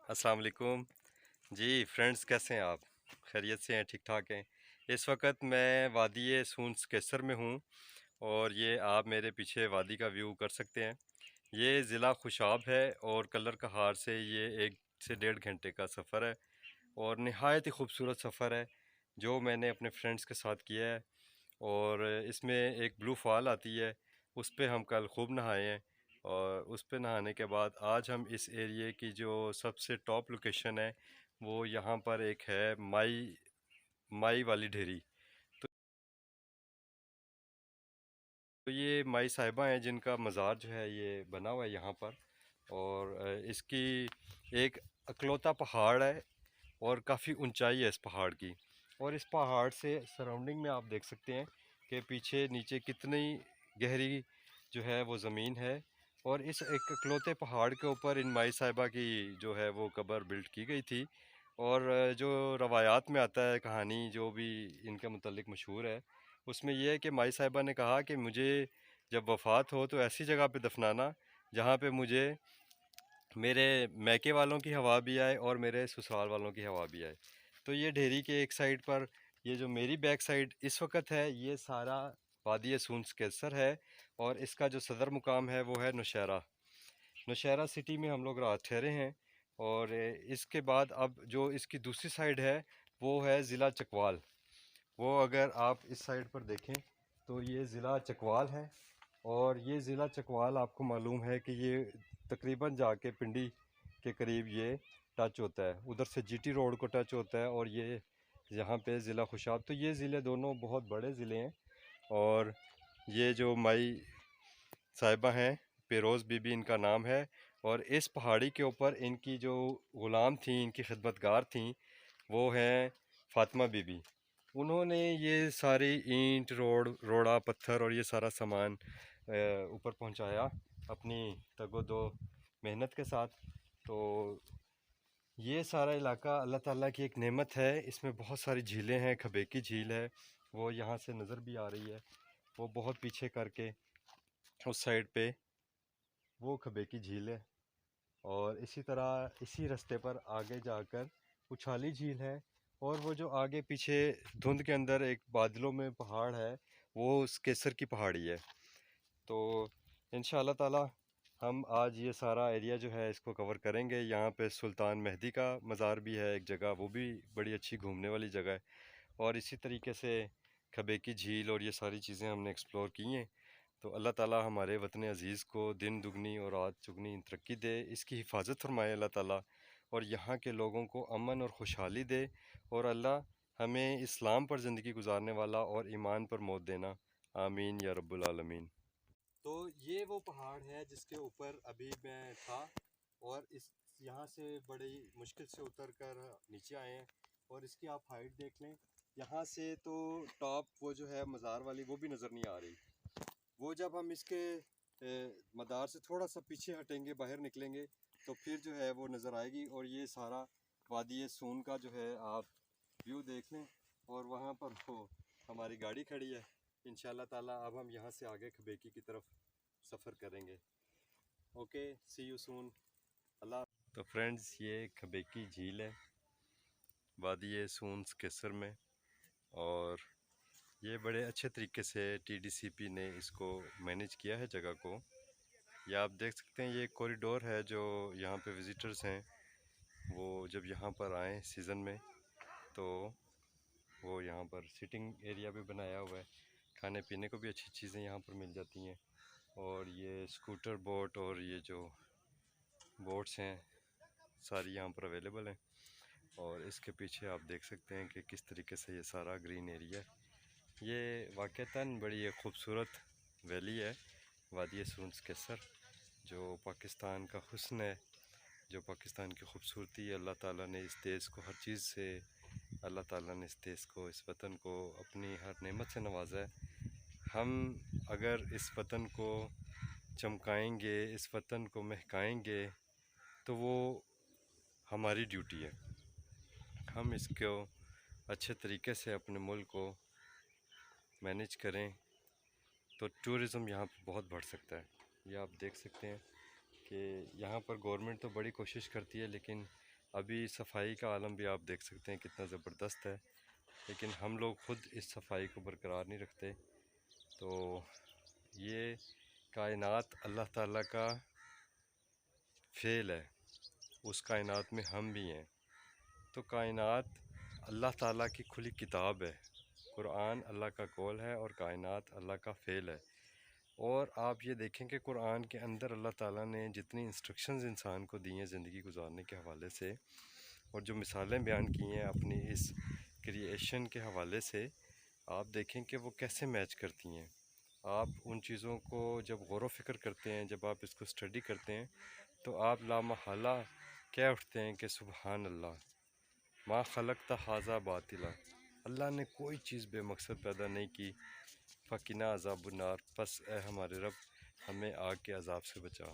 अस्सलाम वालेकुम जी फ्रेंड्स, कैसे हैं आप? खैरियत से हैं? ठीक ठाक हैं? इस वक्त मैं वादी सूंस केसर में हूँ और ये आप मेरे पीछे वादी का व्यू कर सकते हैं। ये ज़िला खुशाब है और कलर कहार से ये 1 से 1.5 घंटे का सफ़र है और नहायत ही खूबसूरत सफ़र है जो मैंने अपने फ्रेंड्स के साथ किया है। और इसमें एक ब्लू फॉल आती है, उस पे हम कल खूब नहाए हैं। और उस पे नहाने के बाद आज हम इस एरिए की जो सबसे टॉप लोकेशन है वो यहाँ पर एक है माई माई वाली ढेरी। तो ये माई साहिबा हैं जिनका मज़ार जो है ये बना हुआ है यहाँ पर। और इसकी एक अकलौता पहाड़ है और काफ़ी ऊंचाई है इस पहाड़ की। और इस पहाड़ से सराउंडिंग में आप देख सकते हैं कि पीछे नीचे कितनी गहरी जो है वो ज़मीन है। और इस एक इकलौते पहाड़ के ऊपर इन माई साहिबा की जो है वो कब्र बिल्ड की गई थी। और जो रवायात में आता है, कहानी जो भी इनके मुतल्लिक मशहूर है, उसमें यह है कि माई साहिबा ने कहा कि मुझे जब वफ़ात हो तो ऐसी जगह पे दफनाना जहाँ पे मुझे मेरे मैके वालों की हवा भी आए और मेरे ससुराल वालों की हवा भी आए। तो ये ढेरी के एक साइड पर, ये जो मेरी बैक साइड इस वक्त है, ये सारा वादी सूंस केसर है। और इसका जो सदर मुकाम है वो है नौशहरा। नौशहरा सिटी में हम लोग रात ठहरे हैं। और इसके बाद अब जो इसकी दूसरी साइड है वो है ज़िला चकवाल। वो अगर आप इस साइड पर देखें तो ये ज़िला चकवाल है। और ये ज़िला चकवाल आपको मालूम है कि ये तकरीबन जाके पिंडी के करीब ये टच होता है, उधर से जीटी रोड को टच होता है। और ये यहाँ पे ज़िला खुशाब, तो ये ज़िले दोनों बहुत बड़े ज़िले हैं। और ये जो माई साहिबा हैं, पेरोज़ बीबी इनका नाम है। और इस पहाड़ी के ऊपर इनकी जो ग़ुलाम थी, इनकी खिदमतगार थी, वो हैं फ़ातिमा बीबी। उन्होंने ये सारी ईंट रोड़ा पत्थर और ये सारा सामान ऊपर पहुंचाया अपनी तगो दो मेहनत के साथ। तो ये सारा इलाका अल्लाह ताला की एक नेमत है। इसमें बहुत सारी झीलें हैं, खबेकी झील है, वो यहाँ से नज़र भी आ रही है। वो बहुत पीछे करके उस साइड पे वो खबेकी झील है। और इसी तरह इसी रास्ते पर आगे जाकर उछाली झील है। और वो जो आगे पीछे धुंध के अंदर एक बादलों में पहाड़ है, वो उस केसर की पहाड़ी है। तो इंशाअल्लाह ताला हम आज ये सारा एरिया जो है इसको कवर करेंगे। यहाँ पे सुल्तान मेहदी का मज़ार भी है एक जगह, वो भी बड़ी अच्छी घूमने वाली जगह है। और इसी तरीके से खबे की झील और ये सारी चीज़ें हमने एक्सप्लोर की हैं। तो अल्लाह ताला हमारे वतन अज़ीज़ को दिन दुगनी और रात चुगनी तरक्की दे, इसकी हिफाजत फरमाए अल्लाह ताला। और यहाँ के लोगों को अमन और खुशहाली दे। और अल्लाह हमें इस्लाम पर ज़िंदगी गुजारने वाला और ईमान पर मौत देना। आमीन या रब्बुल आलमीन। तो ये वो पहाड़ है जिसके ऊपर अभी मैं था। और इस यहाँ से बड़ी मुश्किल से उतर कर नीचे आए हैं। और इसकी आप हाइट देख लें, यहाँ से तो टॉप वो जो है मज़ार वाली वो भी नज़र नहीं आ रही। वो जब हम इसके मदार से थोड़ा सा पीछे हटेंगे, बाहर निकलेंगे, तो फिर जो है वो नज़र आएगी। और ये सारा वादी सून का जो है आप व्यू देख लें। और वहाँ पर वो हमारी गाड़ी खड़ी है। इंशाल्लाह ताला अब हम यहाँ से आगे खबेकी की तरफ सफ़र करेंगे। Okay, see you soon. Allah. तो फ्रेंड्स, ये खबेकी झील है वादी सून केसर में। और ये बड़े अच्छे तरीके से टीडीसीपी ने इसको मैनेज किया है जगह को। ये आप देख सकते हैं, ये कॉरिडोर है जो यहाँ पे विज़िटर्स हैं वो जब यहाँ पर आएँ सीज़न में तो वो यहाँ पर सिटिंग एरिया भी बनाया हुआ है। खाने पीने को भी अच्छी चीज़ें यहाँ पर मिल जाती हैं। और ये स्कूटर बोट और ये जो बोट्स हैं सारी यहाँ पर अवेलेबल हैं। और इसके पीछे आप देख सकते हैं कि किस तरीके से ये सारा ग्रीन एरिया है। ये वाक़तन बड़ी एक ख़ूबसूरत वैली है वादी सूंस केसर, जो पाकिस्तान का हुस्न है, जो पाकिस्तान की खूबसूरती है। अल्लाह ताला ने इस देश को हर चीज़ से, अल्लाह ताला ने इस देश को, इस वतन को अपनी हर नेमत से नवाजा है। हम अगर इस वतन को चमकाएंगे, इस वतन को महकाएंगे, तो वो हमारी ड्यूटी है। हम इसको अच्छे तरीके से अपने मुल्क को मैनेज करें तो टूरिज़म यहाँ पर बहुत बढ़ सकता है। ये आप देख सकते हैं कि यहाँ पर गवर्नमेंट तो बड़ी कोशिश करती है, लेकिन अभी सफाई का आलम भी आप देख सकते हैं कितना ज़बरदस्त है, लेकिन हम लोग ख़ुद इस सफाई को बरकरार नहीं रखते। तो ये कायनात अल्लाह ताला का फ़ेल है, उस कायनात में हम भी हैं। तो कायनात अल्लाह ताला की खुली किताब है, कुरान अल्लाह का कौल है और कायनात अल्लाह का फ़ेल है। और आप ये देखें कि कुरान के अंदर अल्लाह ताला ने जितनी इंस्ट्रक्शंस इंसान को दी हैं ज़िंदगी गुजारने के हवाले से, और जो मिसालें बयान की हैं अपनी इस क्रिएशन के हवाले से, आप देखें कि वो कैसे मैच करती हैं। आप उन चीज़ों को जब गौर व फ़िक्र करते हैं, जब आप इसको स्टडी करते हैं, तो आप लामहला कह उठते हैं कि सुबहान अल्लाह, मा खलक़्ता हाज़ा बातिला। अल्लाह ने कोई चीज़ बेमकसद पैदा नहीं की। फ़क़िना अज़ाबुन्नार, बस ए हमारे रब हमें आग के अज़ाब से बचा।